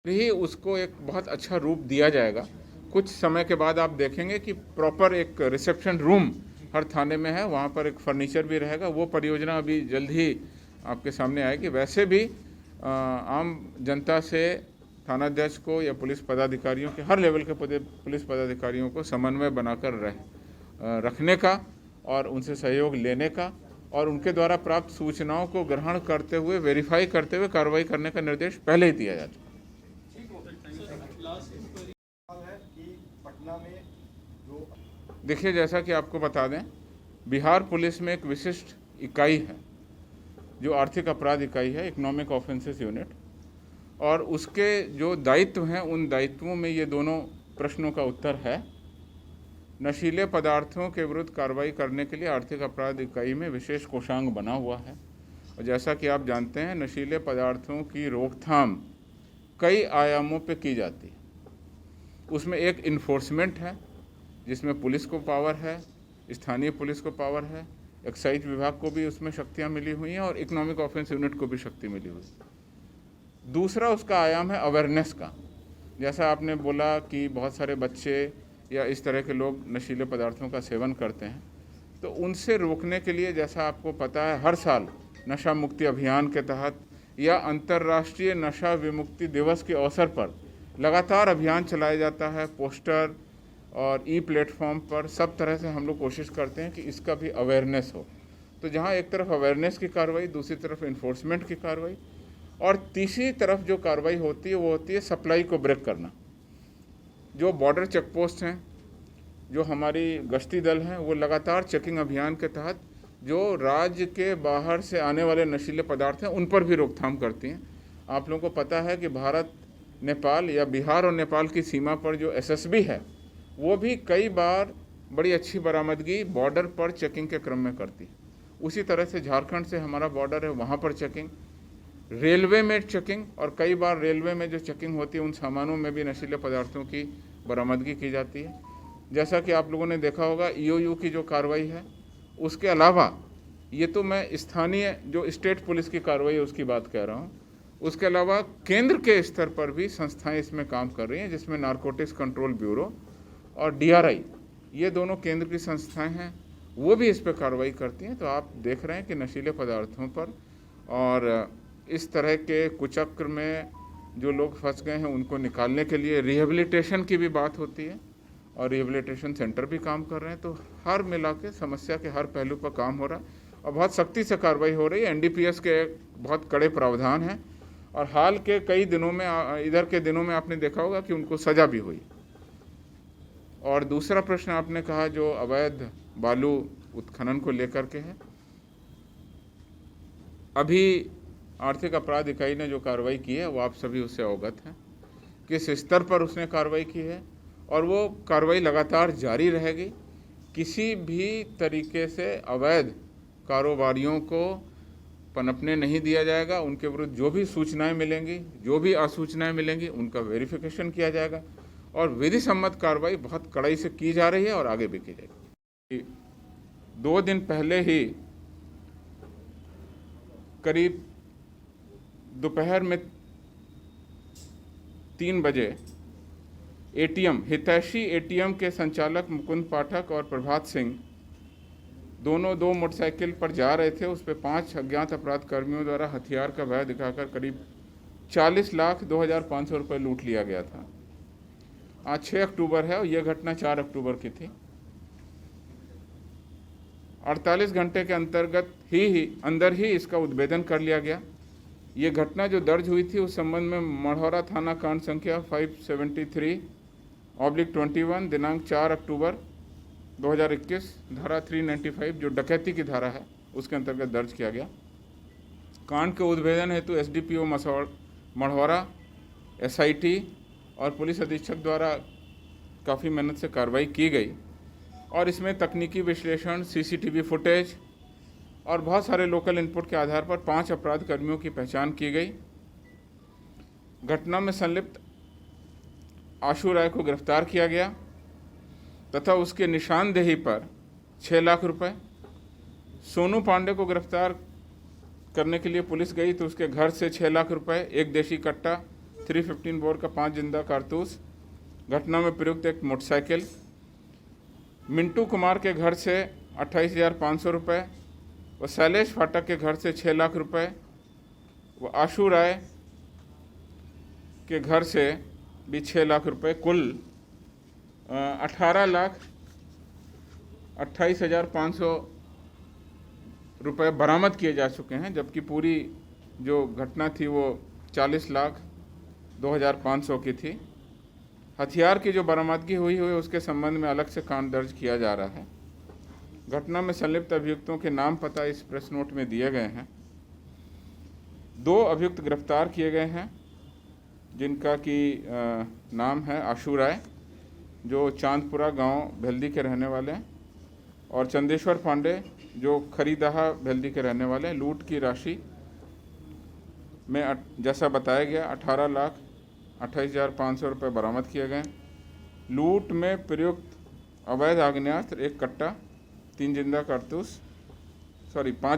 भी उसको एक बहुत अच्छा रूप दिया जाएगा। कुछ समय के बाद आप देखेंगे कि प्रॉपर एक रिसेप्शन रूम हर थाने में है, वहाँ पर एक फर्नीचर भी रहेगा। वो परियोजना अभी जल्द ही आपके सामने आएगी। वैसे भी आम जनता से थानाध्यक्ष को या पुलिस पदाधिकारियों के, हर लेवल के पुलिस पदाधिकारियों को समन्वय बनाकर रखने का और उनसे सहयोग लेने का और उनके द्वारा प्राप्त सूचनाओं को ग्रहण करते हुए, वेरीफाई करते हुए कार्रवाई करने का निर्देश पहले ही दिया जा चुका है। देखिए, जैसा कि आपको बता दें, बिहार पुलिस में एक विशिष्ट इकाई है जो आर्थिक अपराध इकाई है, इकोनॉमिक ऑफेंसेस यूनिट, और उसके जो दायित्व हैं उन दायित्वों में ये दोनों प्रश्नों का उत्तर है। नशीले पदार्थों के विरुद्ध कार्रवाई करने के लिए आर्थिक अपराध इकाई में विशेष कोषांग बना हुआ है। और जैसा कि आप जानते हैं, नशीले पदार्थों की रोकथाम कई आयामों पे की जाती है। उसमें एक इन्फोर्समेंट है जिसमें पुलिस को पावर है, स्थानीय पुलिस को पावर है, एक्साइज विभाग को भी उसमें शक्तियां मिली हुई हैं और इकोनॉमिक ऑफेंस यूनिट को भी शक्ति मिली हुई है। दूसरा उसका आयाम है अवेयरनेस का। जैसा आपने बोला कि बहुत सारे बच्चे या इस तरह के लोग नशीले पदार्थों का सेवन करते हैं, तो उनसे रोकने के लिए, जैसा आपको पता है, हर साल नशा मुक्ति अभियान के तहत या अंतर्राष्ट्रीय नशा विमुक्ति दिवस के अवसर पर लगातार अभियान चलाया जाता है। पोस्टर और ई प्लेटफॉर्म पर सब तरह से हम लोग कोशिश करते हैं कि इसका भी अवेयरनेस हो। तो जहाँ एक तरफ अवेयरनेस की कार्रवाई, दूसरी तरफ इन्फोर्समेंट की कार्रवाई, और तीसरी तरफ जो कार्रवाई होती है वो होती है सप्लाई को ब्रेक करना। जो बॉर्डर चेक पोस्ट हैं, जो हमारी गश्ती दल हैं, वो लगातार चेकिंग अभियान के तहत जो राज्य के बाहर से आने वाले नशीले पदार्थ हैं उन पर भी रोकथाम करती हैं। आप लोगों को पता है कि भारत नेपाल या बिहार और नेपाल की सीमा पर जो एसएसबी है वो भी कई बार बड़ी अच्छी बरामदगी बॉर्डर पर चेकिंग के क्रम में करती है। उसी तरह से झारखंड से हमारा बॉर्डर है, वहाँ पर चेकिंग, रेलवे में चेकिंग, और कई बार रेलवे में जो चेकिंग होती है उन सामानों में भी नशीले पदार्थों की बरामदगी की जाती है। जैसा कि आप लोगों ने देखा होगा, ईओयू की जो कार्रवाई है, उसके अलावा ये तो मैं स्थानीय जो स्टेट पुलिस की कार्रवाई है उसकी बात कह रहा हूँ, उसके अलावा केंद्र के स्तर पर भी संस्थाएं इसमें काम कर रही हैं, जिसमें नारकोटिक्स कंट्रोल ब्यूरो और डीआरआई, ये दोनों केंद्र की संस्थाएं हैं, वो भी इस पर कार्रवाई करती हैं। तो आप देख रहे हैं कि नशीले पदार्थों पर और इस तरह के कुचक्र में जो लोग फंस गए हैं उनको निकालने के लिए रिहेबिलिटेशन की भी बात होती है और रिहेबिलिटेशन सेंटर भी काम कर रहे हैं। तो हर मिला के समस्या के हर पहलू पर काम हो रहा है और बहुत सख्ती से कार्रवाई हो रही है। एनडीपीएस के बहुत कड़े प्रावधान हैं और हाल के कई दिनों में, इधर के दिनों में आपने देखा होगा कि उनको सजा भी हुई। और दूसरा प्रश्न आपने कहा जो अवैध बालू उत्खनन को लेकर के है, अभी आर्थिक अपराध इकाई ने जो कार्रवाई की है वो आप सभी उससे अवगत हैं, किस स्तर पर उसने कार्रवाई की है और वो कार्रवाई लगातार जारी रहेगी। किसी भी तरीके से अवैध कारोबारियों को पनपने नहीं दिया जाएगा। उनके विरुद्ध जो भी सूचनाएं मिलेंगी, जो भी असूचनाएं मिलेंगी, उनका वेरिफिकेशन किया जाएगा और विधि सम्मत कार्रवाई बहुत कड़ाई से की जा रही है और आगे भी की जाएगी। 2 दिन पहले ही करीब दोपहर में 3 बजे एटीएम, हितैषी एटीएम के संचालक मुकुंद पाठक और प्रभात सिंह दोनों 2 मोटरसाइकिल पर जा रहे थे। उस पर 5 अज्ञात अपराध कर्मियों द्वारा हथियार का भय दिखाकर करीब 40,02,500 रुपये लूट लिया गया था। आज 6 अक्टूबर है और यह घटना 4 अक्टूबर की थी। 48 घंटे के अंदर ही इसका उद्भेदन कर लिया गया। ये घटना जो दर्ज हुई थी उस संबंध में मढ़ौरा थाना कांड संख्या 573/21 दिनांक 4 अक्टूबर 2021 धारा 395 जो डकैती की धारा है उसके अंतर्गत दर्ज किया गया। कांड के उद्भेदन हेतु एसडीपीओ मढ़ौरा, एसआईटी और पुलिस अधीक्षक द्वारा काफ़ी मेहनत से कार्रवाई की गई और इसमें तकनीकी विश्लेषण, सीसीटीवी फुटेज और बहुत सारे लोकल इनपुट के आधार पर 5 अपराध कर्मियों की पहचान की गई। घटना में संलिप्त आशु राय को गिरफ्तार किया गया तथा उसके निशानदेही पर 6 लाख रुपए। सोनू पांडे को गिरफ्तार करने के लिए पुलिस गई तो उसके घर से 6 लाख रुपए, एक देशी कट्टा, 315 बोर का 5 जिंदा कारतूस। घटना में प्रयुक्त एक मोटरसाइकिल। मिंटू कुमार के घर से 28,500 रुपये व शैलेश फाटक के घर से 6 लाख रुपये व आशु राय के घर से भी 6 लाख रुपये, कुल 18,28,500 रुपये बरामद किए जा चुके हैं, जबकि पूरी जो घटना थी वो 40,02,500 की थी। हथियार की जो बरामदगी हुई उसके संबंध में अलग से कांड दर्ज किया जा रहा है। घटना में संलिप्त अभियुक्तों के नाम पता इस प्रेस नोट में दिए गए हैं। 2 अभियुक्त गिरफ्तार किए गए हैं, जिनका कि नाम है आशु राय, जो चांदपुरा गांव भेल्दी के रहने वाले हैं, और चंदेश्वर पांडे, जो खरीदहा भेल्दी के रहने वाले हैं। लूट की राशि में जैसा बताया गया 18,28,500 रुपये बरामद किए गए। लूट में प्रयुक्त अवैध आग्नेयास्त्र 1 कट्टा, 5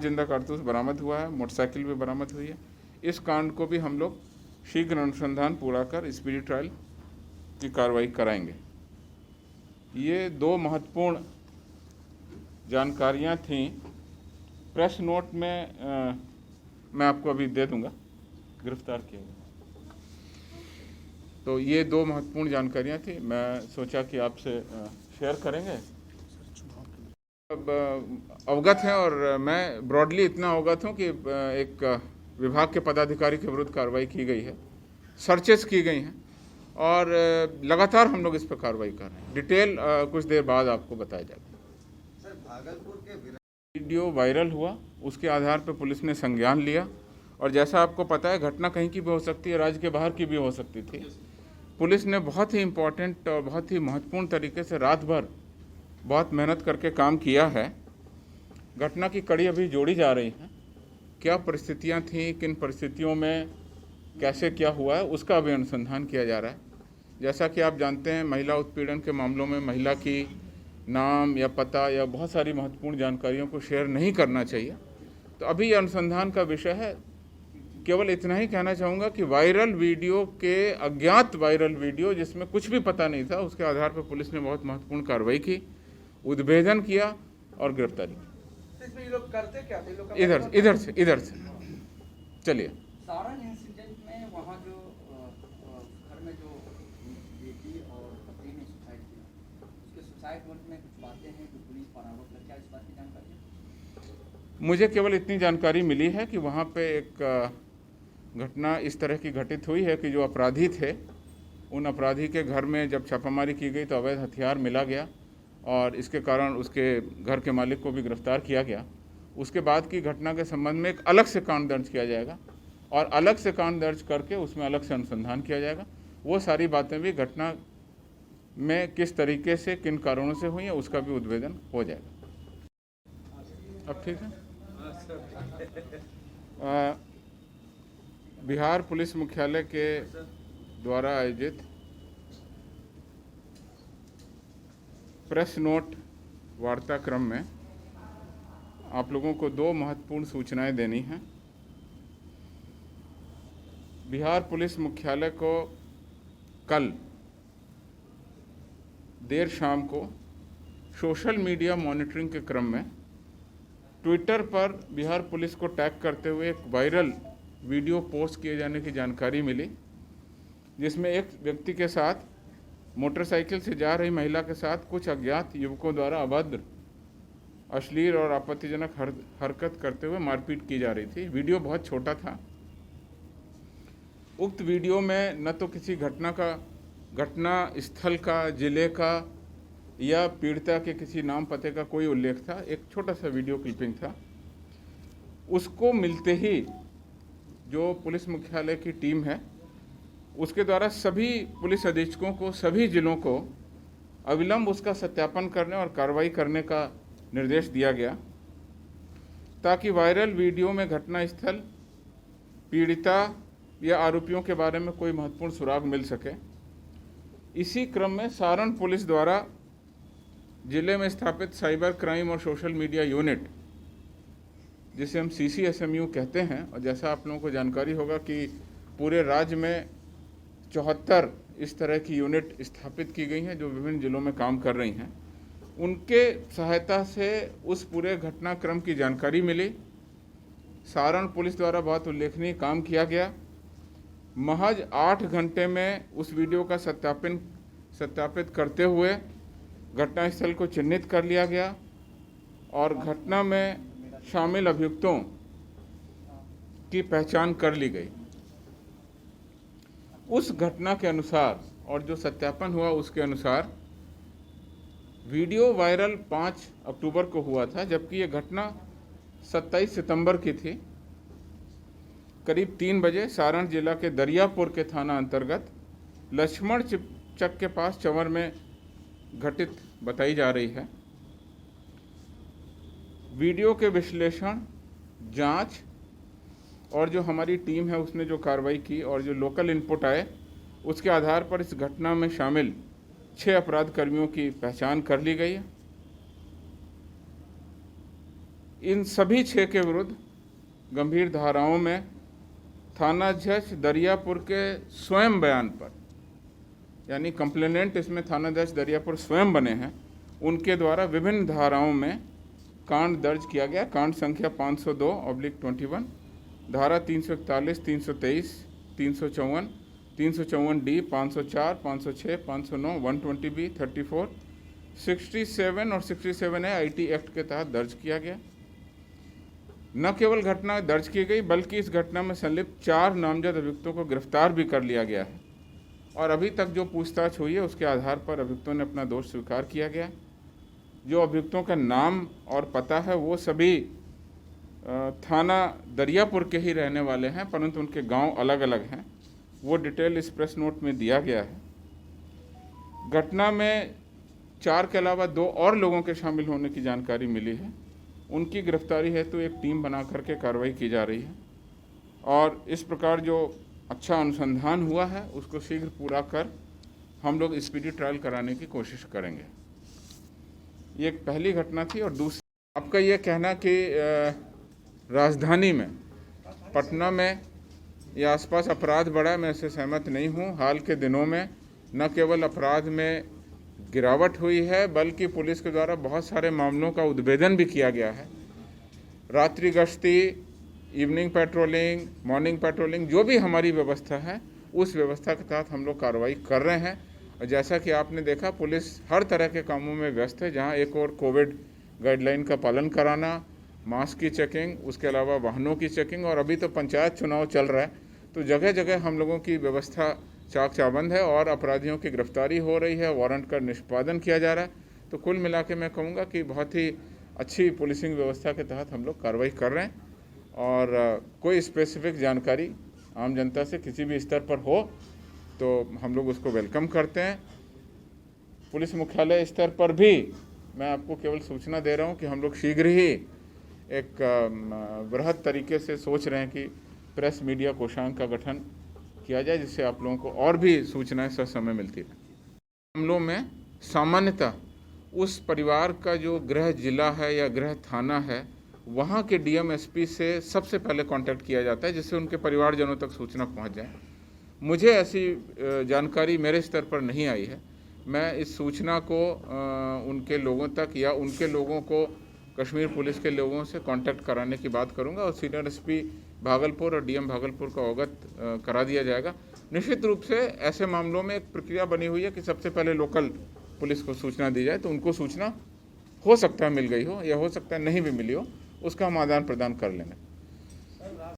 जिंदा कारतूस बरामद हुआ है। मोटरसाइकिल भी बरामद हुई है। इस कांड को भी हम लोग शीघ्र अनुसंधान पूरा कर स्पीडी ट्रायल की कार्रवाई कराएंगे। ये 2 महत्वपूर्ण जानकारियां थीं। प्रेस नोट में मैं आपको अभी दे दूंगा, गिरफ्तार किया गया। तो ये 2 महत्वपूर्ण जानकारियां थी, मैं सोचा कि आपसे शेयर करेंगे। अब अवगत हैं, और मैं ब्रॉडली इतना अवगत हूँ कि एक विभाग के पदाधिकारी के विरुद्ध कार्रवाई की गई है, सर्चेस की गई हैं, और लगातार हम लोग इस पर कार्रवाई कर रहे हैं। डिटेल कुछ देर बाद आपको बताया जाएगा। सर, भागलपुर के वीडियो वायरल हुआ, उसके आधार पर पुलिस ने संज्ञान लिया, और जैसा आपको पता है घटना कहीं की भी हो सकती है, राज्य के बाहर की भी हो सकती थी। पुलिस ने बहुत ही इम्पोर्टेंट और बहुत ही महत्वपूर्ण तरीके से रात भर बहुत मेहनत करके काम किया है। घटना की कड़ी अभी जोड़ी जा रही है। क्या परिस्थितियां थीं, किन परिस्थितियों में कैसे क्या हुआ है, उसका अभी अनुसंधान किया जा रहा है। जैसा कि आप जानते हैं, महिला उत्पीड़न के मामलों में महिला की नाम या पता या बहुत सारी महत्वपूर्ण जानकारियों को शेयर नहीं करना चाहिए। तो अभी ये अनुसंधान का विषय है। केवल इतना ही कहना चाहूँगा कि वायरल वीडियो के अज्ञात वायरल वीडियो जिसमें कुछ भी पता नहीं था, उसके आधार पर पुलिस ने बहुत महत्वपूर्ण कार्रवाई की, उद्भेदन किया और गिरफ्तारी की। इसमें ये लोग करते क्या थे? इधर से चलिए। सारण इंसिडेंट में वहाँ जो घर में जो बेटी और पति ने सुसाइड किया, उसके सुसाइड नोट में कुछ बातें हैं जो पुलिस पर आरोप लगा, क्या इस बात की जानकारी है? मुझे केवल इतनी जानकारी मिली है कि वहाँ पे एक घटना इस तरह की घटित हुई है कि जो अपराधी थे, उन अपराधी के घर में जब छापामारी की गई तो अवैध हथियार मिला गया, और इसके कारण उसके घर के मालिक को भी गिरफ्तार किया गया। उसके बाद की घटना के संबंध में एक अलग से कांड दर्ज किया जाएगा, और अलग से कांड दर्ज करके उसमें अलग से अनुसंधान किया जाएगा। वो सारी बातें भी घटना में किस तरीके से, किन कारणों से हुई है, उसका भी उद्भेदन हो जाएगा। अब ठीक है। बिहार पुलिस मुख्यालय के द्वारा आयोजित प्रेस नोट वार्ताक्रम में आप लोगों को 2 महत्वपूर्ण सूचनाएं देनी हैं। बिहार पुलिस मुख्यालय को कल देर शाम को सोशल मीडिया मॉनिटरिंग के क्रम में ट्विटर पर बिहार पुलिस को टैग करते हुए एक वायरल वीडियो पोस्ट किए जाने की जानकारी मिली, जिसमें एक व्यक्ति के साथ मोटरसाइकिल से जा रही महिला के साथ कुछ अज्ञात युवकों द्वारा अभद्र, अश्लील और आपत्तिजनक हरकत करते हुए मारपीट की जा रही थी। वीडियो बहुत छोटा था। उक्त वीडियो में न तो किसी घटना स्थल का, जिले का या पीड़िता के किसी नाम पते का कोई उल्लेख था। एक छोटा सा वीडियो क्लिपिंग था। उसको मिलते ही जो पुलिस मुख्यालय की टीम है, उसके द्वारा सभी पुलिस अधीक्षकों को, सभी जिलों को अविलंब उसका सत्यापन करने और कार्रवाई करने का निर्देश दिया गया, ताकि वायरल वीडियो में घटनास्थल, पीड़िता या आरोपियों के बारे में कोई महत्वपूर्ण सुराग मिल सके। इसी क्रम में सारण पुलिस द्वारा जिले में स्थापित साइबर क्राइम और सोशल मीडिया यूनिट, जिसे हम CCSMU कहते हैं, और जैसा आप लोगों को जानकारी होगा कि पूरे राज्य में 74 इस तरह की यूनिट स्थापित की गई हैं जो विभिन्न जिलों में काम कर रही हैं। उनके सहायता से उस पूरे घटनाक्रम की जानकारी मिली। सारण पुलिस द्वारा बहुत उल्लेखनीय काम किया गया। महज 8 घंटे में उस वीडियो का सत्यापित करते हुए घटनास्थल को चिन्हित कर लिया गया और घटना में शामिल अभियुक्तों की पहचान कर ली गई। उस घटना के अनुसार और जो सत्यापन हुआ उसके अनुसार वीडियो वायरल 5 अक्टूबर को हुआ था, जबकि ये घटना 27 सितंबर की थी। करीब 3 बजे सारण जिला के दरियापुर के थाना अंतर्गत लक्ष्मण चक के पास चंवर में घटित बताई जा रही है। वीडियो के विश्लेषण, जांच और जो हमारी टीम है उसने जो कार्रवाई की और जो लोकल इनपुट आए उसके आधार पर इस घटना में शामिल 6 अपराध कर्मियों की पहचान कर ली गई है। इन सभी 6 के विरुद्ध गंभीर धाराओं में थानाध्यक्ष दरियापुर के स्वयं बयान पर, यानी कंप्लेनेंट इसमें थानाध्यक्ष दरियापुर स्वयं बने हैं, उनके द्वारा विभिन्न धाराओं में कांड दर्ज किया गया। कांड संख्या 502/21, धारा 341, 323, 354, 354D, 504, 506, 509, 120B, 34, 67 और 67A IT एक्ट के तहत दर्ज किया गया। न केवल घटना दर्ज की गई बल्कि इस घटना में संलिप्त 4 नामजद अभियुक्तों को गिरफ्तार भी कर लिया गया है और अभी तक जो पूछताछ हुई है उसके आधार पर अभियुक्तों ने अपना दोष स्वीकार किया गया। जो अभियुक्तों का नाम और पता है वो सभी थाना दरियापुर के ही रहने वाले हैं, परंतु उनके गांव अलग अलग हैं। वो डिटेल इस प्रेस नोट में दिया गया है। घटना में 4 के अलावा 2 और लोगों के शामिल होने की जानकारी मिली है। उनकी गिरफ्तारी हेतु एक टीम बना करके कार्रवाई की जा रही है और इस प्रकार जो अच्छा अनुसंधान हुआ है उसको शीघ्र पूरा कर हम लोग स्पीडी ट्रायल कराने की कोशिश करेंगे। ये एक पहली घटना थी। और दूसरी, आपका ये कहना कि राजधानी में, पटना में या आसपास अपराध बढ़ा, मैं इससे सहमत नहीं हूँ। हाल के दिनों में न केवल अपराध में गिरावट हुई है बल्कि पुलिस के द्वारा बहुत सारे मामलों का उद्भेदन भी किया गया है। रात्रि गश्ती, इवनिंग पेट्रोलिंग, मॉर्निंग पेट्रोलिंग, जो भी हमारी व्यवस्था है उस व्यवस्था के तहत हम लोग कार्रवाई कर रहे हैं। और जैसा कि आपने देखा, पुलिस हर तरह के कामों में व्यस्त है, जहां एक और कोविड गाइडलाइन का पालन कराना, मास्क की चेकिंग, उसके अलावा वाहनों की चेकिंग, और अभी तो पंचायत चुनाव चल रहा है तो जगह जगह हम लोगों की व्यवस्था चाक चौबंद है और अपराधियों की गिरफ्तारी हो रही है, वारंट का निष्पादन किया जा रहा है। तो कुल मिला के मैं कहूँगा कि बहुत ही अच्छी पुलिसिंग व्यवस्था के तहत हम लोग कार्रवाई कर रहे हैं। और कोई स्पेसिफिक जानकारी आम जनता से किसी भी स्तर पर हो तो हम लोग उसको वेलकम करते हैं। पुलिस मुख्यालय स्तर पर भी मैं आपको केवल सूचना दे रहा हूं कि हम लोग शीघ्र ही एक बृहद तरीके से सोच रहे हैं कि प्रेस मीडिया कोषांग का गठन किया जाए, जिससे आप लोगों को और भी सूचनाएं समय मिलती रहे। मामलों में सामान्यतः उस परिवार का जो गृह जिला है या गृह थाना है वहाँ के डीएम एसपी से सबसे पहले कांटेक्ट किया जाता है, जिससे उनके परिवारजनों तक सूचना पहुँच जाए। मुझे ऐसी जानकारी मेरे स्तर पर नहीं आई है। मैं इस सूचना को उनके लोगों तक या उनके लोगों को कश्मीर पुलिस के लोगों से कांटेक्ट कराने की बात करूंगा और सीनियर एसपी भागलपुर और डीएम भागलपुर का अवगत करा दिया जाएगा। निश्चित रूप से ऐसे मामलों में एक प्रक्रिया बनी हुई है कि सबसे पहले लोकल पुलिस को सूचना दी जाए, तो उनको सूचना हो सकता है मिल गई हो या हो सकता है नहीं भी मिली हो, उसका हम आदान प्रदान कर लेंगे।